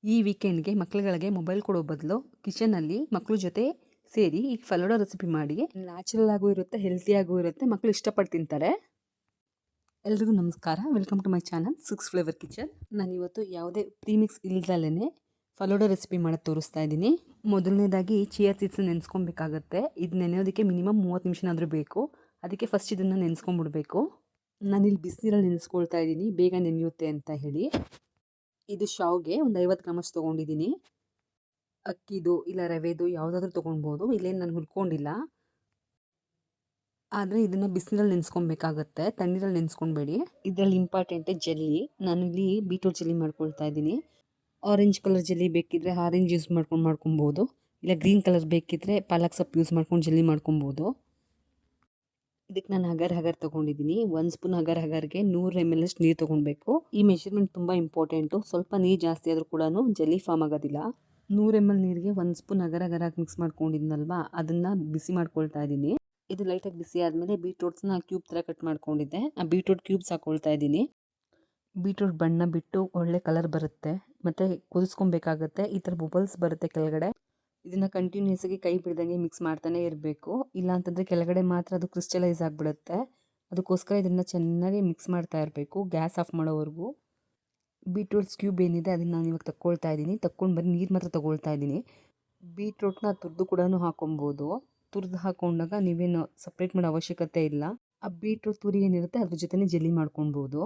ಈ ವೀಕೆಂಡ್ಗೆ ಮಕ್ಕಳುಗಳಿಗೆ ಮೊಬೈಲ್ ಕೊಡೋ ಬದಲು ಕಿಚನಲ್ಲಿ ಮಕ್ಕಳ ಜೊತೆ ಸೇರಿ ಈ ಫಲೂಡಾ ರೆಸಿಪಿ ಮಾಡಿ. ನ್ಯಾಚುರಲ್ ಆಗೂ ಇರುತ್ತೆ, ಹೆಲ್ತಿಯಾಗೂ ಇರುತ್ತೆ, ಮಕ್ಕಳು ಇಷ್ಟಪಟ್ಟು ತಿಂತಾರೆ. ಎಲ್ರಿಗೂ ನಮಸ್ಕಾರ, welcome to my channel 6 flavour kitchen. ನಾನಿವತ್ತು ಯಾವುದೇ ಪ್ರೀಮಿಕ್ಸ್ ಇಲ್ದಲೇ ಫಲೂಡಾ ರೆಸಿಪಿ ಮಾಡೋದು ತೋರಿಸ್ತಾ ಇದ್ದೀನಿ. ಮೊದಲನೇದಾಗಿ ಚಿಯಾ ಸೀಡ್ಸ್ ನೆನೆಸ್ಕೊಬೇಕಾಗತ್ತೆ. ಇದು ನೆನೆಯೋದಕ್ಕೆ ಮಿನಿಮಮ್ 30 ನಿಮಿಷನಾದರೂ ಬೇಕು. ಅದಕ್ಕೆ ಫಸ್ಟ್ ಇದನ್ನು ನೆನೆಸ್ಕೊಂಡ್ಬಿಡ್ಬೇಕು. ನಾನಿಲ್ಲಿ ಬಿಸಿನೀರಲ್ಲಿ ನೆನೆಸ್ಕೊಳ್ತಾ ಇದ್ದೀನಿ, ಬೇಗ ನೆನೆಯುತ್ತೆ ಅಂತ ಹೇಳಿ. ಇದು ಶಾವ್ಗೆ ಒಂದು 50 ಗ್ರಾಮಷ್ಟು ತೊಗೊಂಡಿದ್ದೀನಿ. ಅಕ್ಕಿದು ಇಲ್ಲ ರವೆದು ಯಾವುದಾದ್ರೂ ತೊಗೊಳ್ಬೋದು. ಇಲ್ಲೇನು ನಾನು ಹುರ್ಕೊಂಡಿಲ್ಲ. ಆದರೆ ಇದನ್ನು ಬಿಸಿನೀರಲ್ಲಿ ನೆನೆಸ್ಕೊಬೇಕಾಗತ್ತೆ, ತಣ್ಣೀರಲ್ಲಿ ನೆನೆಸ್ಕೊಳ್ಬೇಡಿ. ಇದರಲ್ಲಿ ಇಂಪಾರ್ಟೆಂಟೇ ಜೆಲ್ಲಿ. ನಾನಿಲ್ಲಿ ಬೀಟ್ರೂಟ್ ಜೆಲ್ಲಿ ಮಾಡ್ಕೊಳ್ತಾ ಇದ್ದೀನಿ. ಆರೆಂಜ್ ಕಲರ್ ಜೆಲ್ಲಿ ಬೇಕಿದ್ದರೆ ಆರೆಂಜ್ ಯೂಸ್ ಮಾಡ್ಕೊಬೋದು. ಇಲ್ಲ ಗ್ರೀನ್ ಕಲರ್ ಬೇಕಿದ್ದರೆ ಪಾಲಕ್ ಸೊಪ್ಪು ಯೂಸ್ ಮಾಡ್ಕೊಂಡು ಜೆಲ್ಲಿ ಮಾಡ್ಕೊಬೋದು. ಇದಕ್ಕೆ ನಾನು ಹಗರ್ ತೊಗೊಂಡಿದ್ದೀನಿ. 1 ಸ್ಪೂನ್ ಹಗರ್ಗೆ 100 ml ಅಷ್ಟು ನೀರು ತೊಗೊಳ್ಬೇಕು. ಈ ಮೆಷರ್ಮೆಂಟ್ ತುಂಬ ಇಂಪಾರ್ಟೆಂಟು. ಸ್ವಲ್ಪ ನೀರು ಜಾಸ್ತಿ ಆದರೂ ಕೂಡ ಜೆಲ್ಲಿ ಫಾರ್ಮ್ ಆಗೋದಿಲ್ಲ. 100 ml ನೀರಿಗೆ 1 ಸ್ಪೂನ್ ಹಗರಾಗಿ ಮಿಕ್ಸ್ ಮಾಡ್ಕೊಂಡಿದ್ನಲ್ವಾ, ಅದನ್ನು ಬಿಸಿ ಮಾಡ್ಕೊಳ್ತಾ ಇದ್ದೀನಿ. ಇದು ಲೈಟಾಗಿ ಬಿಸಿ ಆದಮೇಲೆ ಬೀಟ್ರೂಟ್ಸ್ನ ಕ್ಯೂಬ್ ಥರ ಕಟ್ ಮಾಡ್ಕೊಂಡಿದ್ದೆ. ಆ ಬೀಟ್ರೂಟ್ ಕ್ಯೂಬ್ಸ್ ಹಾಕ್ಕೊಳ್ತಾ ಇದ್ದೀನಿ. ಬೀಟ್ರೂಟ್ ಬಣ್ಣ ಬಿಟ್ಟು ಒಳ್ಳೆ ಕಲರ್ ಬರುತ್ತೆ. ಮತ್ತು ಕುದಿಸ್ಕೊಬೇಕಾಗತ್ತೆ. ಈ ಥರ ಬಬಲ್ಸ್ ಬರುತ್ತೆ ಕೆಳಗಡೆ. ಇದನ್ನು ಕಂಟಿನ್ಯೂಸ್ ಆಗಿ ಕೈ ಬಿಡ್ದಂಗೆ ಮಿಕ್ಸ್ ಮಾಡ್ತಾನೆ ಇರಬೇಕು. ಇಲ್ಲ ಅಂತಂದರೆ ಕೆಳಗಡೆ ಮಾತ್ರ ಅದು ಕ್ರಿಸ್ಟಲೈಸ್ ಆಗಿಬಿಡುತ್ತೆ. ಅದಕ್ಕೋಸ್ಕರ ಇದನ್ನು ಚೆನ್ನಾಗಿ ಮಿಕ್ಸ್ ಮಾಡ್ತಾ ಇರಬೇಕು, ಗ್ಯಾಸ್ ಆಫ್ ಮಾಡೋವರೆಗೂ. ಬೀಟ್ರೂಟ್ಸ್ ಕ್ಯೂಬ್ ಏನಿದೆ ಅದನ್ನು ನಾನು ಇವಾಗ ತಗೊಳ್ತಾ ಇದ್ದೀನಿ. ತಕ್ಕೊಂಡು ಬರೀ ನೀರು ಮಾತ್ರ ತೊಗೊಳ್ತಾ ಇದ್ದೀನಿ. ಬೀಟ್ರೂಟ್ನ ತುರಿದು ಕೂಡ ಹಾಕೊಬೋದು. ತುರಿದು ಹಾಕೊಂಡಾಗ ನೀವೇನು ಸಪ್ರೇಟ್ ಮಾಡೋ ಅವಶ್ಯಕತೆ ಇಲ್ಲ. ಆ ಬೀಟ್ರೂಟ್ ತುರಿ ಏನಿರುತ್ತೆ ಅದ್ರ ಜೊತೆ ಜೆಲ್ಲಿ ಮಾಡ್ಕೊಬೋದು.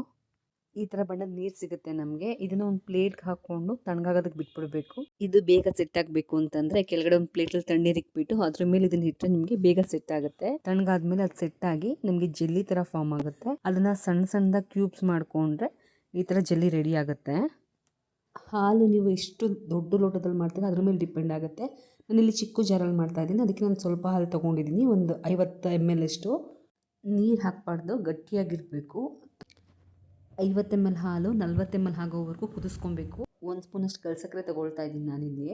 ಈ ಥರ ಬಣ್ಣದ ನೀರು ಸಿಗುತ್ತೆ ನಮಗೆ. ಇದನ್ನು ಒಂದು ಪ್ಲೇಟ್ಗೆ ಹಾಕ್ಕೊಂಡು ತಣ್ಣಗಾಗೋದಕ್ಕೆ ಬಿಟ್ಬಿಡಬೇಕು. ಇದು ಬೇಗ ಸೆಟ್ ಆಗಬೇಕು ಅಂತಂದರೆ ಕೆಳಗಡೆ ಒಂದು ಪ್ಲೇಟಲ್ಲಿ ತಣ್ಣೀರು ಇಕ್ಬಿಟ್ಟು ಅದ್ರ ಮೇಲೆ ಇದನ್ನು ಇಟ್ಟರೆ ನಿಮಗೆ ಬೇಗ ಸೆಟ್ ಆಗುತ್ತೆ. ತಣ್ಣಗಾದ್ಮೇಲೆ ಅದು ಸೆಟ್ ಆಗಿ ನಮಗೆ ಜೆಲ್ಲಿ ಥರ ಫಾರ್ಮ್ ಆಗುತ್ತೆ. ಅದನ್ನು ಸಣ್ಣದಾಗಿ ಕ್ಯೂಬ್ಸ್ ಮಾಡಿಕೊಂಡ್ರೆ ಈ ಥರ ಜೆಲ್ಲಿ ರೆಡಿ ಆಗುತ್ತೆ. ಹಾಲು ನೀವು ಎಷ್ಟು ದೊಡ್ಡ ಲೋಟದಲ್ಲಿ ಮಾಡ್ತೀರಾ ಅದ್ರ ಮೇಲೆ ಡಿಪೆಂಡ್ ಆಗುತ್ತೆ. ನಾನಿಲ್ಲಿ ಚಿಕ್ಕ ಜಾರಲ್ಲಿ ಮಾಡ್ತಾ ಇದ್ದೀನಿ, ಅದಕ್ಕೆ ನಾನು ಸ್ವಲ್ಪ ಹಾಲು ತೊಗೊಂಡಿದ್ದೀನಿ. ಒಂದು 50 ml ಅಷ್ಟು. ನೀರು ಹಾಕಬಾರ್ದು, ಗಟ್ಟಿಯಾಗಿರಬೇಕು. 50 ml ಹಾಲು 40 ml ಆಗೋವರೆಗೂ ಕುದಿಸ್ಕೊಬೇಕು. 1 ಸ್ಪೂನಷ್ಟು ಕಲ್ಸಕ್ಕರೆ ತೊಗೊಳ್ತಾ ಇದ್ದೀನಿ ನಾನಿಲ್ಲಿ.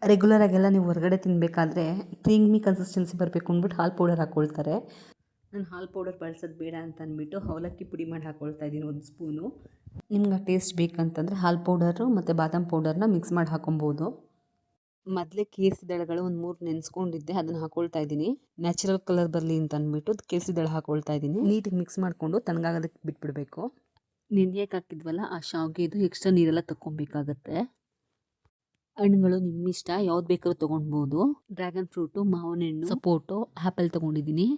ರೆಗ್ಯುಲರಾಗೆಲ್ಲ ನೀವು ಹೊರಗಡೆ ತಿನ್ನಬೇಕಾದ್ರೆ ಕ್ರೀಮಿ ಕನ್ಸಿಸ್ಟೆನ್ಸಿ ಬರಬೇಕು ಅಂದ್ಬಿಟ್ಟು ಹಾಲು ಪೌಡರ್ ಹಾಕ್ಕೊಳ್ತಾರೆ. ನಾನು ಹಾಲು ಪೌಡರ್ ಬಳಸೋದು ಬೇಡ ಅಂತ ಅಂದ್ಬಿಟ್ಟು ಅವಲಕ್ಕಿ ಪುಡಿ ಮಾಡಿ ಹಾಕ್ಕೊಳ್ತಾ ಇದ್ದೀನಿ 1 ಸ್ಪೂನು. ನಿಮ್ಗೆ ಆ ಟೇಸ್ಟ್ ಬೇಕಂತಂದರೆ ಹಾಲು ಪೌಡರು ಮತ್ತು ಬಾದಾಮ್ ಪೌಡರ್ನ ಮಿಕ್ಸ್ ಮಾಡಿ ಹಾಕೊಬೋದು. ಮೊದಲೇ ಕೇಸರಿ ದಳಗಳು ಒಂದು 3 ನೆನೆಸ್ಕೊಂಡಿದ್ದೆ, ಅದನ್ನು ಹಾಕ್ಕೊಳ್ತಾ ಇದ್ದೀನಿ. ನ್ಯಾಚುರಲ್ ಕಲರ್ ಬರಲಿ ಅಂತ ಅಂದ್ಬಿಟ್ಟು ಕೇಸರಿ ದಳ ಹಾಕ್ಕೊಳ್ತಾ ಇದ್ದೀನಿ. ನೀಟಾಗಿ ಮಿಕ್ಸ್ ಮಾಡಿಕೊಂಡು ತಣ್ಣಗಾಗೋದಕ್ಕೆ ಬಿಟ್ಬಿಡಬೇಕು. ನೆನೆಯಕ್ಕೆ ಹಾಕಿದ್ವಲ್ಲ ಆ ಶಾವಿಗೆ ಇದು ಎಕ್ಸ್ಟ್ರಾ ನೀರೆಲ್ಲ ತಗೊಬೇಕಾಗತ್ತೆ. ಹಣ್ಣುಗಳು ನಿಮ್ಮಿಷ್ಟ, ಯಾವ್ದು ಬೇಕಾದ್ರೂ ತೊಗೊಳ್ಬೋದು. ಡ್ರ್ಯಾಗನ್ ಫ್ರೂಟು, ಮಾವಿನ ಹಣ್ಣು, ಸಪೋಟು, ಆ್ಯಪಲ್ ತೊಗೊಂಡಿದ್ದೀನಿ.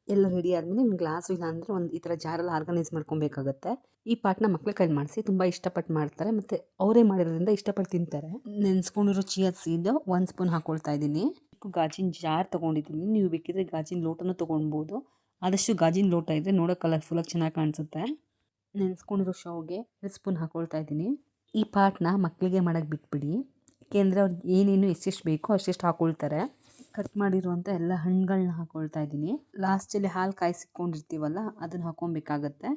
ಎಲ್ಲ ರೆಡಿ ಆದಮೇಲೆ ಒಂದು ಗ್ಲಾಸು ಇಲ್ಲ ಅಂದರೆ ಒಂದು ಈ ಥರ ಜಾರಲ್ಲಿ ಆರ್ಗನೈಸ್ ಮಾಡ್ಕೊಬೇಕಾಗತ್ತೆ. ಈ ಪಾಟ್ನ ಮಕ್ಳ ಕೈಲಿ ಮಾಡಿಸಿ, ತುಂಬ ಇಷ್ಟಪಟ್ಟು ಮಾಡ್ತಾರೆ ಮತ್ತು ಅವರೇ ಮಾಡಿರೋದ್ರಿಂದ ಇಷ್ಟಪಟ್ಟು ತಿಂತಾರೆ. ನೆನೆಸ್ಕೊಂಡಿರೋ ಚಿಯಾ ಸೀಡ್ 1 ಸ್ಪೂನ್ ಹಾಕ್ಕೊಳ್ತಾ ಇದ್ದೀನಿ. ಗಾಜಿನ ಜಾರ್ ತೊಗೊಂಡಿದ್ದೀನಿ. ನೀವು ಬೇಕಿದ್ರೆ ಗಾಜಿನ ಲೋಟನೂ ತೊಗೊಳ್ಬೋದು. ಆದಷ್ಟು ಗಾಜಿನ ಲೋಟ ಇದ್ದರೆ ನೋಡೋ ಕಲರ್ಫುಲ್ಲಾಗಿ ಚೆನ್ನಾಗಿ ಕಾಣಿಸುತ್ತೆ. ನೆನೆಸ್ಕೊಂಡಿರೋ ಶಾವಿಗೆ 1 ಸ್ಪೂನ್ ಹಾಕ್ಕೊಳ್ತಾ ಇದ್ದೀನಿ. ಈ ಪಾಟ್ನ ಮಕ್ಕಳಿಗೆ ಮಾಡೋಕ್ಕೆ ಬಿಟ್ಬಿಡಿ, ಏಕೆಂದರೆ ಅವ್ರಿಗೆ ಏನೇನು ಎಷ್ಟೆಷ್ಟು ಬೇಕೋ ಅಷ್ಟೆಷ್ಟು ಹಾಕ್ಕೊಳ್ತಾರೆ. ಕಟ್ ಮಾಡಿರುವಂಥ ಎಲ್ಲ ಹಣ್ಣುಗಳನ್ನ ಹಾಕ್ಕೊಳ್ತಾ ಇದ್ದೀನಿ. ಲಾಸ್ಟಲ್ಲಿ ಹಾಲು ಕಾಯಿಸಿಕೊಂಡಿರ್ತೀವಲ್ಲ ಅದನ್ನು ಹಾಕ್ಕೊಬೇಕಾಗತ್ತೆ.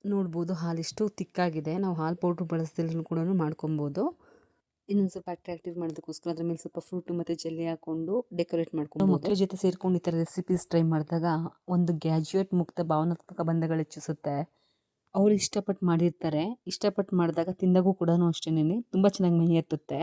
ನೋಡ್ಬೋದು ಹಾಲಿಷ್ಟು ತಿಕ್ಕಾಗಿದೆ. ನಾವು ಹಾಲು ಪೌಡ್ರ್ ಬಳಸ್ದಲ್ಲೂ ಕೂಡ ಮಾಡ್ಕೊಬೋದು. ಇನ್ನೊಂದು ಸ್ವಲ್ಪ ಅಟ್ರಾಕ್ಟಿವ್ ಮಾಡೋದಕ್ಕೋಸ್ಕರ ಅದ್ರ ಮೇಲೆ ಸ್ವಲ್ಪ ಫ್ರೂಟು ಮತ್ತು ಜೆಲ್ಲಿ ಹಾಕ್ಕೊಂಡು ಡೆಕೋರೇಟ್ ಮಾಡ್ಕೊಂಡು ಮಕ್ಕಳ ಜೊತೆ ಸೇರ್ಕೊಂಡು ಈ ಥರ ರೆಸಿಪೀಸ್ ಟ್ರೈ ಮಾಡಿದಾಗ ಒಂದು ಗ್ಯಾಜುಯೇಟ್ ಮುಕ್ತ ಭಾವನಾತ್ಮಕ ಬಂಧಗಳು ಹೆಚ್ಚಿಸುತ್ತೆ. ಅವ್ರು ಇಷ್ಟಪಟ್ಟು ಮಾಡಿರ್ತಾರೆ. ಇಷ್ಟಪಟ್ಟು ಮಾಡಿದಾಗ ತಿಂದಾಗೂ ಕೂಡ ಅಷ್ಟೇನೆ ತುಂಬ ಚೆನ್ನಾಗಿ ಮೈ ಎತ್ತುತ್ತೆ.